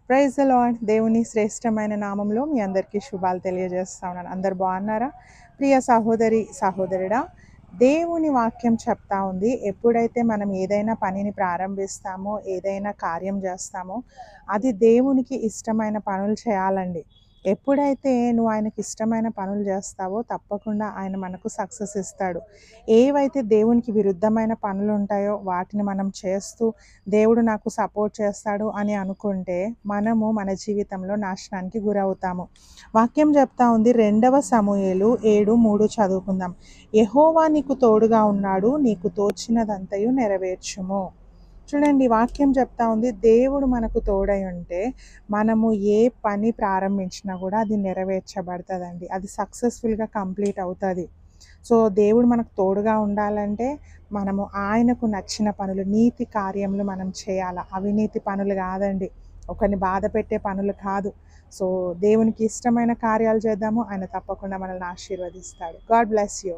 Praise the lord. దేవుని శ్రేష్టమైన నామంలో మీ అందరికీ శుభాలు తెలియజేస్తా ఉన్నాను. అందరు బాగున్నారా? ప్రియ సహోదరి సహోదరుడా, దేవుని వాక్యం చెప్తా ఉంది, ఎప్పుడైతే మనం ఏదైనా పనిని ప్రారంభిస్తామో, ఏదైనా కార్యం చేస్తామో, అది దేవునికి ఇష్టమైన పనులు చేయాలండి. ఎప్పుడైతే నువ్వు ఆయనకి ఇష్టమైన పనులు చేస్తావో తప్పకుండా ఆయన మనకు సక్సెస్ ఇస్తాడు. ఏవైతే దేవునికి విరుద్ధమైన పనులు ఉంటాయో వాటిని మనం చేస్తూ దేవుడు నాకు సపోర్ట్ చేస్తాడు అని అనుకుంటే మనము మన జీవితంలో నాశనానికి గురవుతాము. వాక్యం చెప్తా ఉంది, 2 సమూయేలు 7:3 చదువుకుందాం. యెహోవా నీకు తోడుగా ఉన్నాడు, నీకు తోచినదంతయు నెరవేర్చుము. చూడండి, వాక్యం చెప్తా ఉంది, దేవుడు మనకు తోడై ఉంటే మనము ఏ పని ప్రారంభించినా కూడా అది నెరవేర్చబడుతుందండి. అది సక్సెస్ఫుల్గా కంప్లీట్ అవుతుంది. సో దేవుడు మనకు తోడుగా ఉండాలంటే మనము ఆయనకు నచ్చిన పనులు, నీతి కార్యములు మనం చేయాలి. అవినీతి పనులు కాదండి, ఒకరిని బాధ పెట్టే పనులు కాదు. సో దేవునికి ఇష్టమైన కార్యాలు చేద్దాము, ఆయన తప్పకుండా మనల్ని ఆశీర్వదిస్తాడు. God bless you.